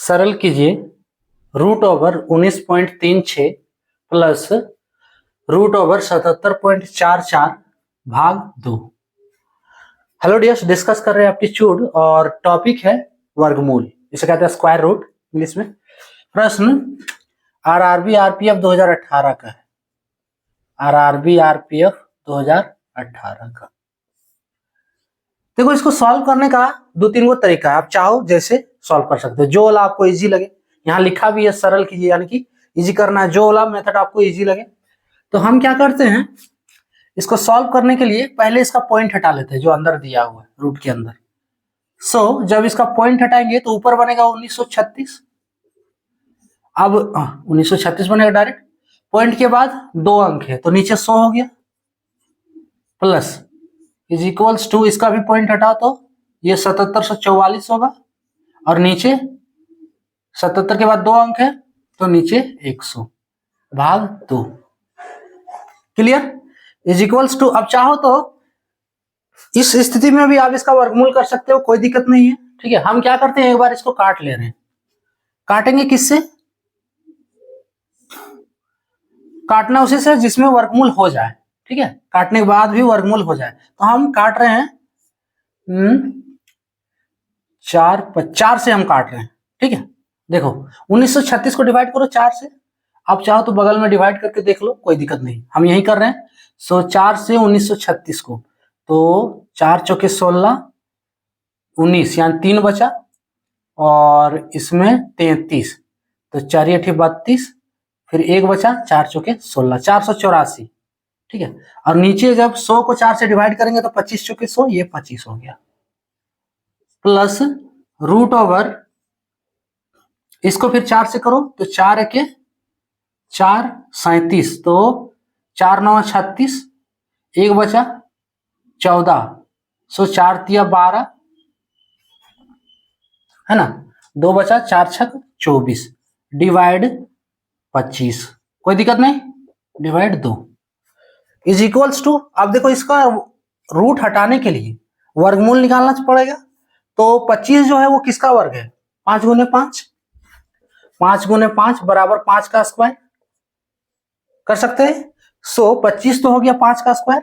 सरल कीजिए √19.36 प्लस √77.44 भाग 2। हेलो डियर्स, डिस्कस कर रहे हैं एप्टीट्यूड और टॉपिक है वर्गमूल, इसे कहते हैं स्क्वायर रूट इंग्लिश में। प्रश्न आरआरबी आरपीएफ 2018 का है। आरआरबी आरपीएफ 2018 का देखो, इसको सॉल्व करने का दो तीन गो तरीका है। आप चाहो जैसे सॉल्व कर सकते हो, जो वाला आपको इजी लगे। यहाँ लिखा भी है सरल कीजिए, यानी कि इजी करना है। जो वाला मेथड आपको इजी लगे तो हम क्या करते हैं, इसको सॉल्व करने के लिए पहले इसका पॉइंट हटा लेते हैं जो अंदर दिया हुआ है रूट के अंदर। जब इसका पॉइंट हटाएंगे तो ऊपर बनेगा 1936। अब 1936 बनेगा डायरेक्ट। पॉइंट के बाद 2 अंक है तो नीचे 100 हो गया, प्लस इज इक्वल्स टू, इसका भी पॉइंट हटा तो ये 7744 होगा, और नीचे 77 के बाद 2 अंक है तो नीचे 100 भाग 2। क्लियर? इज इक्वल्स टू, अब चाहो तो इस स्थिति में भी आप इसका वर्गमूल कर सकते हो, कोई दिक्कत नहीं है। ठीक है, हम क्या करते हैं, एक बार इसको काट ले रहे हैं। काटेंगे किससे? काटना उसी से जिसमें वर्गमूल हो जाए। ठीक है, काटने के बाद भी वर्गमूल हो जाए तो हम काट रहे हैं 4 से हम काट रहे हैं। ठीक है, देखो 1936 को डिवाइड करो 4 से। आप चाहो तो बगल में डिवाइड करके देख लो, कोई दिक्कत नहीं, हम यही कर रहे हैं। 4 से 1936 को, तो 4 चौके 16, 19 यानी 3 बचा, और इसमें 33, तो 4 8 32, फिर 1 बचा, 4 चौके 16, 484। ठीक है, और नीचे जब 100 को 4 से डिवाइड करेंगे तो 25 चौके 100, ये 25 हो गया, प्लस रूट ओवर, इसको फिर 4 से करो तो 4 एके 4 37, तो 4 9 36, 1 बचा 14, 4 तिया 12 है ना, 2 बचा, 4 छक 24, डिवाइड 25, कोई दिक्कत नहीं, डिवाइड 2 इज इक्वल्स टू। अब देखो, इसका रूट हटाने के लिए वर्गमूल निकालना पड़ेगा। तो 25 जो है वो किसका वर्ग है? 5 गुने 5, 5 गुने 5 बराबर 5 का स्क्वायर कर सकते हैं। 25 तो हो गया 5 का स्क्वायर,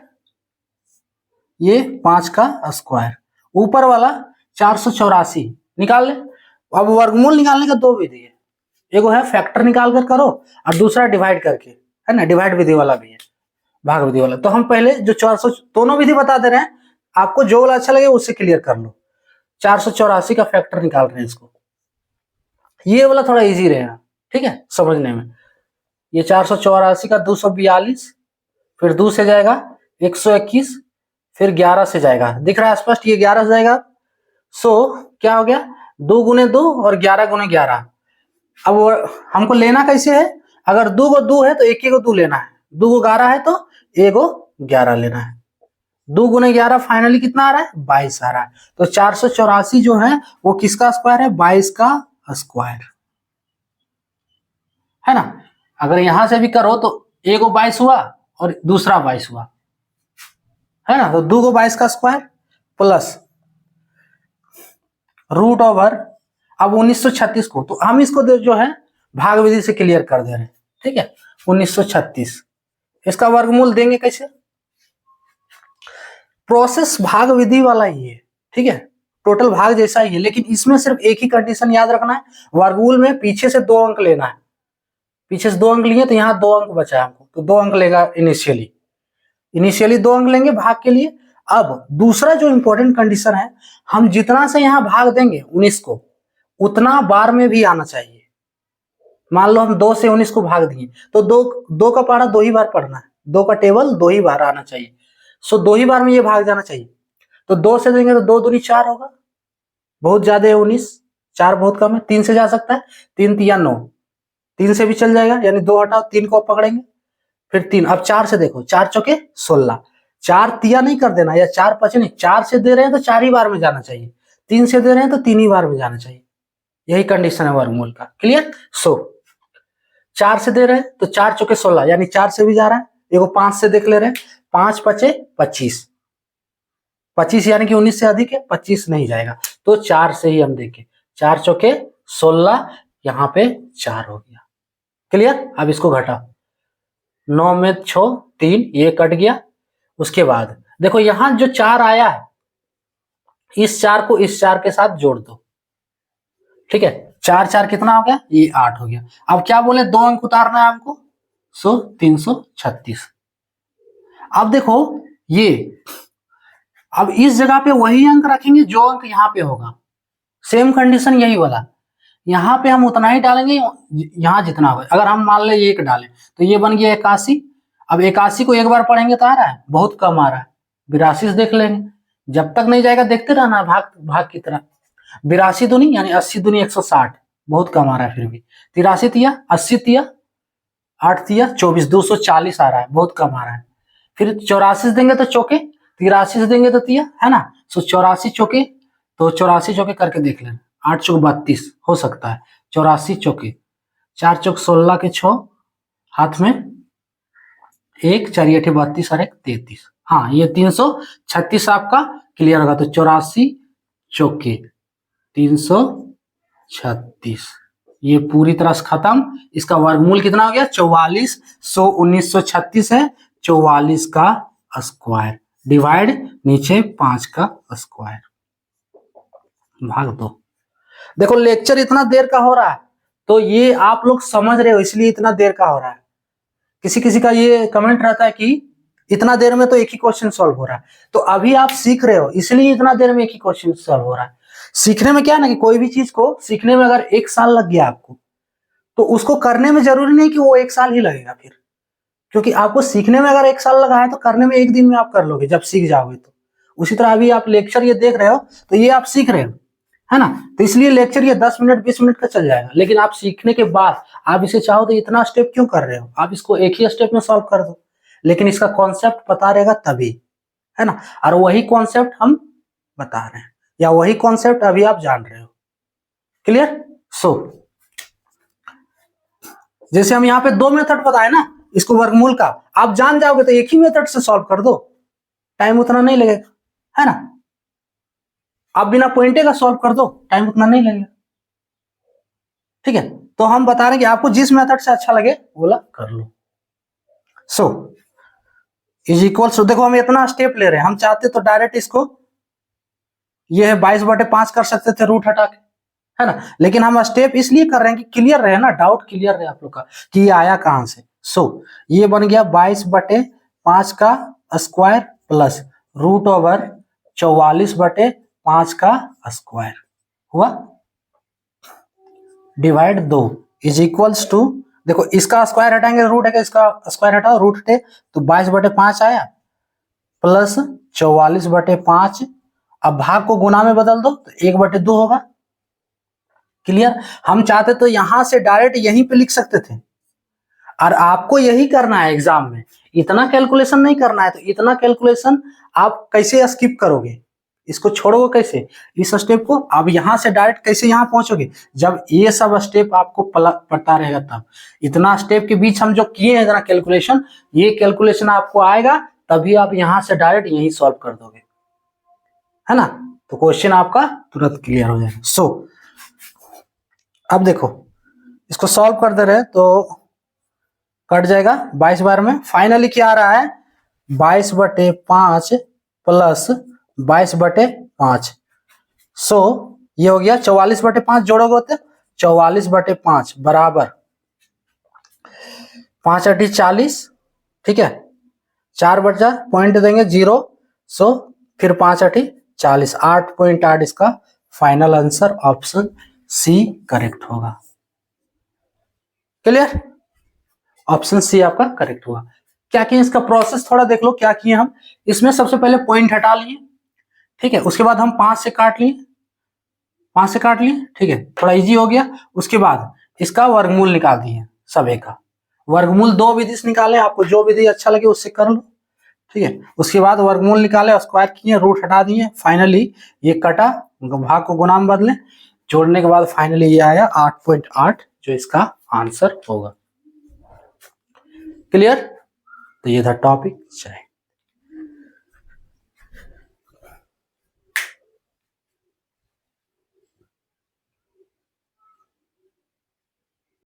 ये 5 का स्क्वायर। ऊपर वाला 484 निकाल ले। अब वर्गमूल निकालने का 2 विधि है, एक है फैक्टर निकाल कर करो, और दूसरा डिवाइड करके, है ना, डिवाइड विधि वाला भी है, भाग विधि वाला। तो हम पहले जो 400, दोनों विधि बता दे रहे हैं, आपको जो वाला अच्छा लगे उससे क्लियर कर लो। 484 का फैक्टर निकाल रहे हैं इसको, ये वाला थोड़ा इजी रहेगा, ठीक है, समझने में। ये 484 का 242, फिर 2 से जाएगा 121, फिर 11 से जाएगा, दिख रहा है स्पष्ट, ये 11 से जाएगा। क्या हो गया, 2 गुने 2 और 11 गुने 11। अब हमको लेना कैसे है, अगर 2 को 2 है तो 1 को 2 लेना है, 2 को 11 है तो 1 को 11 लेना है। 2 गुने 11 फाइनली कितना आ रहा है, 22 आ रहा है। तो 484 जो है वो किसका स्क्वायर है, 22 का स्क्वायर, है ना। अगर यहां से भी करो तो 1 को 22 हुआ और दूसरा 22 हुआ, है ना। तो 2 को 22 का स्क्वायर प्लस रूट ओवर, अब 1936 को, तो हम इसको जो है भाग विधि से क्लियर कर दे रहे हैं। ठीक है, 1936 इसका वर्गमूल देंगे कैसे, प्रोसेस भाग विधि वाला ही है। ठीक है, टोटल भाग जैसा ही है, लेकिन इसमें सिर्फ एक ही कंडीशन याद रखना है, वर्गमूल में पीछे से 2 अंक लेना है। पीछे से 2 अंक लिए तो यहाँ 2 अंक बचा है हमको, तो 2 अंक लेगा इनिशियली 2 अंक लेंगे भाग के लिए। अब दूसरा जो इंपॉर्टेंट कंडीशन है, हम जितना से यहाँ भाग देंगे 19 को, उतना बार में भी आना चाहिए। मान लो हम 2 से 19 को भाग दिए तो 2 का पढ़ा 2 ही बार पढ़ना है, 2 का टेबल 2 ही बार आना चाहिए। 2 ही बार में ये भाग जाना चाहिए। तो 2 से देंगे तो 2 दूनी 4 होगा, बहुत ज्यादा है 19, 4 बहुत कम है। 3 से जा सकता है, 3 तिया 9, 3 से भी चल जाएगा, यानी 2 हटाओ, 3 को पकड़ेंगे, फिर 3। अब 4 से देखो, 4 चौके 16, 4 तिया नहीं कर देना, या 4 5 नहीं, 4 से दे रहे हैं तो 4 ही बार में जाना चाहिए, 3 से दे रहे हैं तो 3 ही बार में जाना चाहिए। यही कंडीशन है वर्गमूल का। क्लियर? 4 से दे रहे हैं तो 4 चौके 16, यानी 4 से भी जा रहा है। देखो 5 से देख ले रहे हैं, 5 5 25, 25 यानी कि 19 से अधिक है, 25 नहीं जाएगा, तो 4 से ही हम देखें, 4 चौके 16, यहाँ पे 4 हो गया। क्लियर। अब इसको घटा, 9 में 6 3, ये कट गया। उसके बाद देखो यहां जो 4 आया है, इस 4 को इस 4 के साथ जोड़ दो। ठीक है, 4 4 कितना हो गया, ये 8 हो गया। अब क्या बोले, 2 अंक उतारना है हमको, सो 336। अब देखो ये, अब इस जगह पे वही अंक रखेंगे जो अंक यहाँ पे होगा, सेम कंडीशन यही वाला। यहाँ पे हम उतना ही डालेंगे, यहाँ जितना होगा। अगर हम मान ले 1 डालें तो ये बन गया 81। अब 81 को एक बार पढ़ेंगे तो आ रहा है, बहुत कम आ रहा है। 82 से देख लेंगे, जब तक नहीं जाएगा देखते रहना, भाग भाग की तरह। 82 दूनी यानी 80 दूनी 160, बहुत कम आ रहा है फिर भी। 83 तिया 80 तिया 8 तिया 24, 240 आ रहा है, बहुत कम आ रहा है। फिर 84 से देंगे तो चौके, 83 से देंगे तो तिया, है ना। सो 84 चौके, तो 84 चौके करके देख लेना। 8 चौक 32 हो सकता है, 84 चौके, 4 चौक 16 के 6, हाथ में 1, 4 8 32 और 1 33। हाँ, ये 336 आपका क्लियर होगा। तो 84 चौके 336, ये पूरी तरह से खत्म। इसका वर्गमूल कितना हो गया, 44। 1936 है, 44 का स्क्वायर डिवाइड नीचे 5 का स्क्वायर, भाग 2। देखो लेक्चर इतना देर का हो रहा है, तो ये आप लोग समझ रहे हो इसलिए इतना देर का हो रहा है। किसी किसी का ये कमेंट रहता है कि इतना देर में तो एक ही क्वेश्चन सॉल्व हो रहा है। तो अभी आप सीख रहे हो इसलिए इतना देर में एक ही क्वेश्चन सॉल्व हो रहा है। सीखने में क्या है ना, कि कोई भी चीज को सीखने में अगर 1 साल लग गया आपको, तो उसको करने में जरूरी नहीं कि वो 1 साल ही लगेगा फिर। क्योंकि आपको सीखने में अगर 1 साल लगा है तो करने में 1 दिन में आप कर लोगे जब सीख जाओगे। तो उसी तरह अभी आप लेक्चर ये देख रहे हो तो ये आप सीख रहे हो, है ना। तो इसलिए लेक्चर ये 10 मिनट 20 मिनट का चल जाएगा। लेकिन आप सीखने के बाद आप इसे चाहो तो इतना स्टेप क्यों कर रहे हो, आप इसको एक ही स्टेप में सॉल्व कर दो। लेकिन इसका कॉन्सेप्ट पता रहेगा तभी, है ना। और वही कॉन्सेप्ट हम बता रहे हैं, या वही कॉन्सेप्ट अभी आप जान रहे हो। क्लियर। सो जैसे हम यहाँ पे 2 मेथड बताए ना, इसको वर्गमूल का आप जान जाओगे तो एक ही मेथड से सॉल्व कर दो, टाइम उतना नहीं लगेगा, है ना। आप बिना पॉइंटे का सॉल्व कर दो, टाइम उतना नहीं लगेगा। ठीक है, तो हम बता रहे हैं कि आपको जिस मेथड से अच्छा लगे बोला कर लो। सो इज इक्वल टू, देखो हम इतना स्टेप ले रहे हैं, हम चाहते तो डायरेक्ट इसको ये है 22/5 कर सकते थे रूट हटा के, है ना। लेकिन हम स्टेप इसलिए कर रहे हैं कि क्लियर रहे ना, डाउट क्लियर रहे आप लोग का कि ये आया कहां से। सो ये बन गया 22/5 का स्क्वायर प्लस रूट ओवर 44/5 का स्क्वायर हुआ, डिवाइड 2 इज इक्वल्स टू, देखो इसका स्क्वायर हटाएंगे रूट है, इसका स्क्वायर हटाओ रूट हटे, तो 22/5 आया प्लस 44/5। अब भाग को गुना में बदल दो तो 1/2 होगा। क्लियर। हम चाहते तो यहां से डायरेक्ट यहीं पे लिख सकते थे, और आपको यही करना है एग्जाम में, इतना कैलकुलेशन नहीं करना है। तो इतना कैलकुलेशन आप कैसे स्किप करोगे, इसको छोड़ोगे कैसे, इस स्टेप को। अब यहां से डायरेक्ट कैसे यहां पहुंचोगे, जब ये सब स्टेप आपको पता रहेगा तब। इतना स्टेप के बीच हम जो किए हैं इतना कैलकुलेशन, ये कैलकुलेशन आपको आएगा तभी आप यहां से डायरेक्ट यही सॉल्व कर दोगे, है ना। तो क्वेश्चन आपका तुरंत क्लियर हो जाएगा। सो अब देखो इसको सॉल्व कर दे रहे तो कट जाएगा 22 बार में। फाइनली क्या आ रहा है, 22/5 प्लस 22/5। सो ये हो गया 44/5, जोड़ोगे तो 44/5 बराबर 5 8 40। ठीक है, 4 बचा, पॉइंट देंगे 0। सो फिर 5 8 40, 8.8 इसका final answer option C correct होगा। क्लियर, ऑप्शन सी आपका करेक्ट हुआ। क्या किए, इसका प्रोसेस थोड़ा देख लो क्या किए हम। इसमें सबसे पहले पॉइंट हटा लिए, ठीक है। उसके बाद हम 5 से काट लिए, 5 से काट लिए, ठीक है, थोड़ा इजी हो गया। उसके बाद इसका वर्गमूल निकाल दिए, सभी का वर्गमूल 2 विधि से निकाले, आपको जो विधि अच्छा लगे उससे कर लो, ठीक है। उसके बाद वर्गमूल निकाले, स्क्वायर किए, रूट हटा दिए, फाइनली ये कटा, भाग को गुना में बदले, जोड़ने के बाद फाइनली ये आया 8.8 जो इसका आंसर होगा। क्लियर। तो ये था टॉपिक। जय।